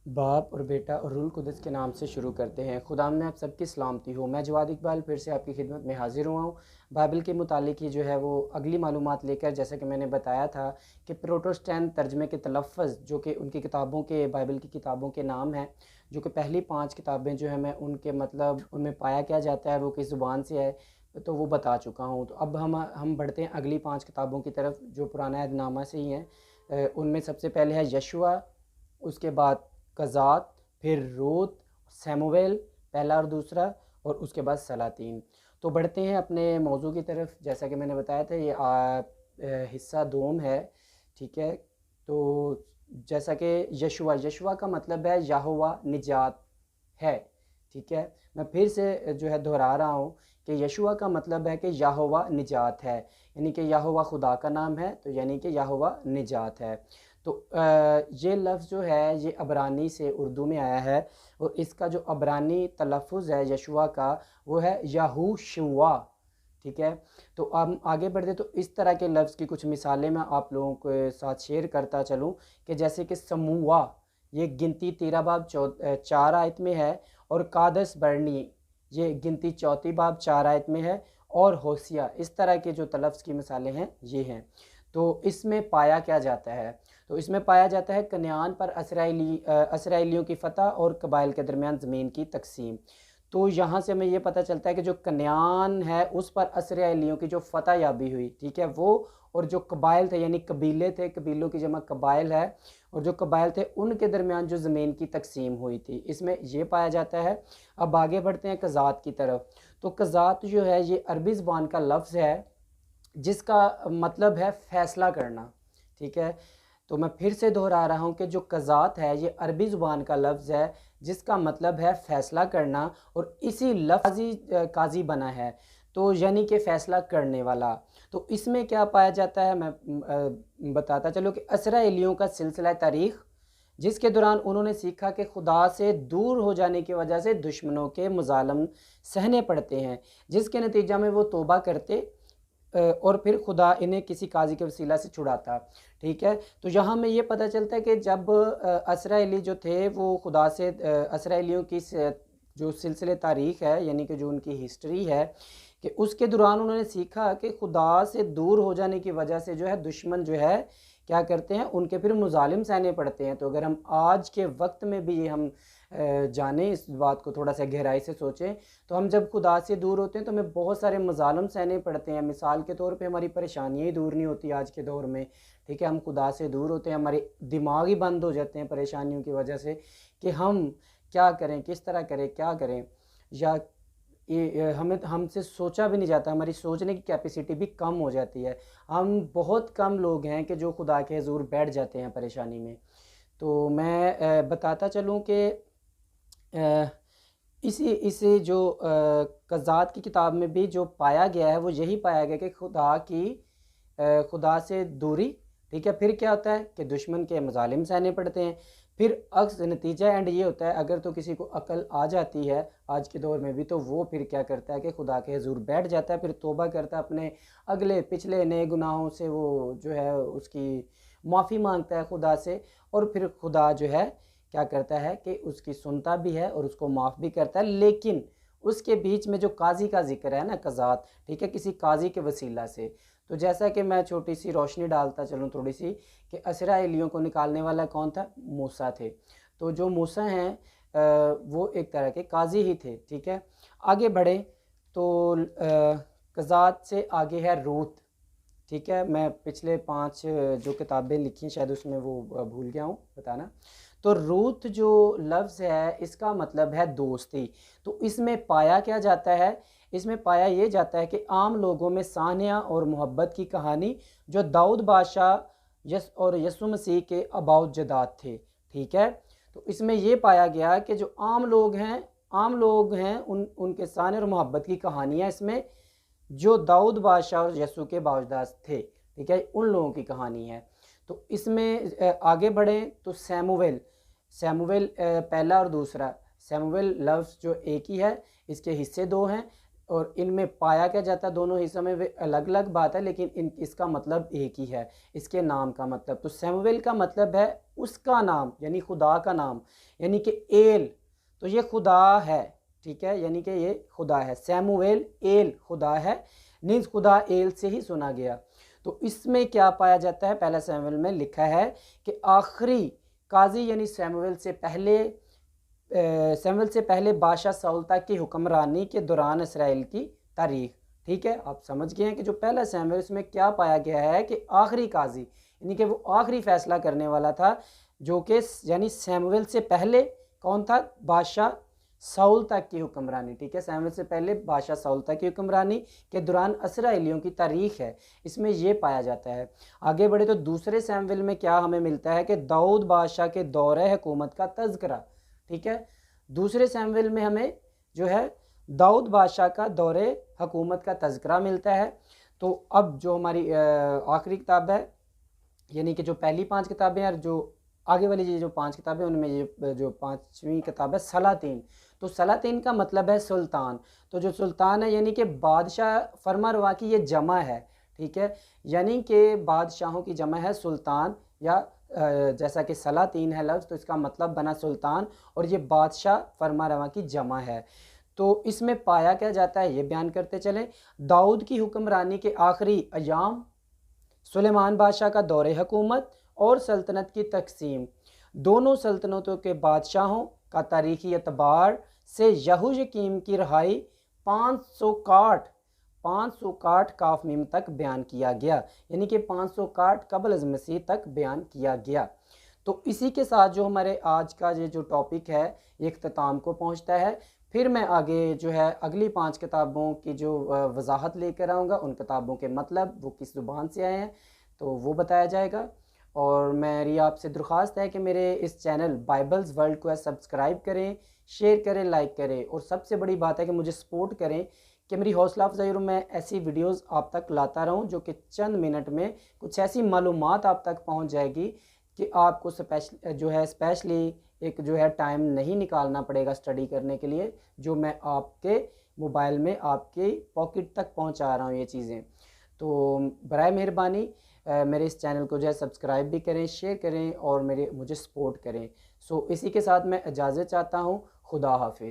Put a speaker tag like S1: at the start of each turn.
S1: बाप और बेटा और रूल कुदस के नाम से शुरू करते हैं। खुदा में आप सबकी सलामती हो। मैं जवाद इकबाल फिर से आपकी खिदमत में हाजिर हुआ हूँ। बाइबल के मुतालिक ही जो है वो अगली मालूमात लेकर, जैसा कि मैंने बताया था कि प्रोटेस्टेंट तर्जमे के तलफ़्फ़ुज़ जो कि उनकी किताबों के, बाइबल की किताबों के नाम हैं, जो कि पहली 5 किताबें जो है मैं उनके मतलब उनमें पाया क्या जाता है, वो किस ज़ुबान से है, तो वो बता चुका हूँ। तो अब हम बढ़ते हैं अगली 5 किताबों की तरफ जो पुराना अहदनामा से ही हैं। उनमें सबसे पहले है यशुआ, उसके बाद कज़ात, फिर रूत, सैमुएल पहला और दूसरा, और उसके बाद सलातीन। तो बढ़ते हैं अपने मौजू की तरफ। जैसा कि मैंने बताया था ये हिस्सा दोम है, ठीक है। तो जैसा कि यशुआ यशुआ का मतलब है यहोवा निजात है, ठीक है। मैं फिर से जो है दोहरा रहा हूँ कि यशुआ का मतलब है कि यहोवा निजात है, यानी कि यहोवा खुदा का नाम है, तो यानी कि यहोवा निजात है। तो ये लफ्ज़ जो है ये अबरानी से उर्दू में आया है, और इसका जो अबरानी तलफ़्फ़ुज़ है यशुआ का वो है यहूशुआ, ठीक है। तो अब आगे बढ़ते तो इस तरह के लफ्ज़ की कुछ मिसालें मैं आप लोगों के साथ शेयर करता चलूँ कि जैसे कि समूआ, ये गिनती 13 बाब 4 आयत में है, और कादस बरनी ये गिनती 34 बाब 4 आयत में है, और होसिया, इस तरह के जो तलफ़्ज़ की मिसालें हैं ये हैं। तो इसमें पाया क्या जाता है? तो इसमें पाया जाता है कनान पर इसराइलियों की फ़तह और कबाइल के दरमियान ज़मीन की तकसीम। तो यहाँ से हमें ये पता चलता है कि जो कनान है उस पर इसराइलियों की जो फ़तह याबी हुई, ठीक है, वो, और जो कबाइल थे यानी कबीले थे, कबीलों की जमा कबाइल है, और जो कबाइल थे उनके दरमियान जो ज़मीन की तकसीम हुई थी, इसमें ये पाया जाता है। अब आगे बढ़ते हैं कज़ात की तरफ। तो कज़ात जो है ये अरबी ज़बान का लफ्ज़ है जिसका मतलब है फ़ैसला करना, ठीक है। तो मैं फिर से दोहरा रहा हूँ कि जो कज़ात है ये अरबी ज़ुबान का लफ्ज़ है जिसका मतलब है फ़ैसला करना, और इसी लफ्ज़ काजी बना है, तो यानी कि फ़ैसला करने वाला। तो इसमें क्या पाया जाता है, मैं बताता चलो कि इसराइलियों का सिलसिला तारीख़, जिसके दौरान उन्होंने सीखा कि खुदा से दूर हो जाने की वजह से दुश्मनों के मुज़ालम सहने पड़ते हैं, जिसके नतीजा में वो तौबा करते और फिर खुदा इन्हें किसी काजी के वसीला से छुड़ाता, ठीक है। तो यहाँ में ये पता चलता है कि जब इसराइली जो थे वो खुदा से इसराइलियों की जो सिलसिले तारीख़ है, यानी कि जो उनकी हिस्ट्री है, कि उसके दौरान उन्होंने सीखा कि खुदा से दूर हो जाने की वजह से जो है दुश्मन जो है क्या करते हैं, उनके फिर मुजालिम सहने पड़ते हैं। तो अगर हम आज के वक्त में भी ये हम जानें, इस बात को थोड़ा सा गहराई से सोचें, तो हम जब खुदा से दूर होते हैं तो हमें बहुत सारे मुजालिम सहने पड़ते हैं। मिसाल के तौर पे हमारी परेशानियाँ ही दूर नहीं होती आज के दौर में, ठीक है। हम खुदा से दूर होते हैं, हमारे दिमाग ही बंद हो जाते हैं परेशानियों की वजह से कि हम क्या करें, किस तरह करें, क्या करें, या ये हमें हमसे सोचा भी नहीं जाता, हमारी सोचने की कैपेसिटी भी कम हो जाती है। हम बहुत कम लोग हैं कि जो खुदा के हुज़ूर बैठ जाते हैं परेशानी में। तो मैं बताता चलूँ कि इसी जो कज़ात की किताब में भी जो पाया गया है वो यही पाया गया कि खुदा से दूरी, ठीक है। फिर क्या होता है कि दुश्मन के मज़ालिम सहने पड़ते हैं। फिर अक्स नतीजा एंड ये होता है, अगर तो किसी को अकल आ जाती है आज के दौर में भी, तो वो फिर क्या करता है कि खुदा के हुज़ूर बैठ जाता है, फिर तौबा करता है, अपने अगले पिछले नए गुनाहों से वो जो है उसकी माफ़ी मांगता है खुदा से, और फिर खुदा जो है क्या करता है कि उसकी सुनता भी है और उसको माफ़ भी करता है। लेकिन उसके बीच में जो काजी का जिक्र है ना, कज़ात, ठीक है, किसी काजी के वसीला से। तो जैसा कि मैं छोटी सी रोशनी डालता चलूँ थोड़ी सी, कि इसराइलियों को निकालने वाला कौन था? मूसा थे। तो जो मूसा हैं वो एक तरह के काजी ही थे, ठीक है। आगे बढ़े तो कज़ात से आगे है रूत, ठीक है। मैं पिछले 5 जो किताबें लिखी हैं शायद उसमें वो भूल गया हूँ बताना। तो रूत जो लफ्ज़ है इसका मतलब है दोस्ती। तो इसमें पाया क्या जाता है? इसमें पाया ये जाता है कि आम लोगों में सानिया और मोहब्बत की कहानी जो दाऊद बादशाह और यसु मसीह के अबाउत जदाद थे, ठीक है। तो इसमें ये पाया गया कि जो आम लोग हैं उनके सानिया और मोहब्बत की कहानियाँ इसमें जो दाऊद बादशाह और यसु के बावजदाद थे, ठीक है, उन लोगों की कहानी है। तो इसमें आगे बढ़ें तो सैमुएल पहला और दूसरा, सैमुएल लफ्ज़ जो एक ही है, इसके हिस्से 2 हैं। और इनमें पाया क्या जाता है, दोनों हिस्सों में वे अलग अलग बात है, लेकिन इसका मतलब एक ही है, इसके नाम का मतलब। तो सैमुएल का मतलब है उसका नाम, यानी खुदा का नाम, यानी कि एल, तो ये खुदा है, ठीक है, यानी कि ये खुदा है। सैमुएल एल खुदा है, मीन्स खुदा एल से ही सुना गया। तो इसमें क्या पाया जाता है, पहला सैमुएल में लिखा है कि आखिरी काजी यानी सैमुएल से पहले बादशाह साउल तक की हुक्मरानी के दौरान इसराइल की तारीख। ठीक है, आप समझ गए हैं कि जो पहला सैमुएल इसमें क्या पाया गया है कि आखिरी काजी यानी कि वो आखिरी फैसला करने वाला था, जो कि यानी सैमुएल से पहले कौन था, बादशाह साउल तक की हुक्मरानी। ठीक है, सैमुएल से पहले बादशाह साउल तक की हुक्मरानी के दौरान इसराइलियों की तारीख है, इसमें ये पाया जाता है। आगे बढ़े तो दूसरे सैमुएल में क्या हमें मिलता है कि दाऊद बादशाह के दौरे हुकूमत का तज़किरा। ठीक है, दूसरे सैमुएल में हमें जो है दाऊद बादशाह का दौरे हुकूमत का तज़किरा मिलता है। तो अब जो हमारी आखिरी किताब है, यानी कि जो पहली 5 किताबें और जो आगे वाली ये जो 5 किताबें, उनमें ये जो 5वीं किताब है सलातीन। तो सलातीन का मतलब है सुल्तान। तो जो सुल्तान है यानी कि बादशाह फरमारवा की ये जमा है। ठीक है, यानी कि बादशाहों की जमा है सुल्तान, या जैसा कि सलातीन है लफ्ज़, तो इसका मतलब बना सुल्तान, और ये बादशाह फरमारवा की जमा है। तो इसमें पाया क्या जाता है ये बयान करते चलें। दाऊद की हुक्मरानी के आखिरी अयाम, सुलेमान बादशाह का दौरे हुकूमत और सल्तनत की तकसीम, दोनों सल्तनतों के बादशाहों का तारीखी एतबार से यहोयाकीम की रहाई 561 काफ मीम तक बयान किया गया, यानी कि 561 कबल अज़ मसीह तक बयान किया गया। तो इसी के साथ जो हमारे आज का ये जो टॉपिक है ये इख्तिताम को पहुंचता है। फिर मैं आगे जो है अगली 5 किताबों की जो वजाहत लेकर आऊँगा, उन किताबों के मतलब वो किस ज़ुबान से आए हैं तो वो बताया जाएगा। और मेरी आपसे दरख्वास्त है कि मेरे इस चैनल बाइबल्स वर्ल्ड को सब्सक्राइब करें, शेयर करें, लाइक करें, और सबसे बड़ी बात है कि मुझे सपोर्ट करें कि मेरी हौसला अफजाई और मैं ऐसी वीडियोस आप तक लाता रहूं जो कि चंद मिनट में कुछ ऐसी मालूमात आप तक पहुंच जाएगी कि आपको स्पेशली एक जो है टाइम नहीं निकालना पड़ेगा स्टडी करने के लिए, जो मैं आपके मोबाइल में आपके पॉकेट तक पहुंचा रहा हूं ये चीज़ें। तो बराए मेहरबानी मेरे इस चैनल को जो है सब्सक्राइब भी करें, शेयर करें और मुझे सपोर्ट करें। सो इसी के साथ मैं इजाज़त चाहता हूँ। खुदा हाफिज़।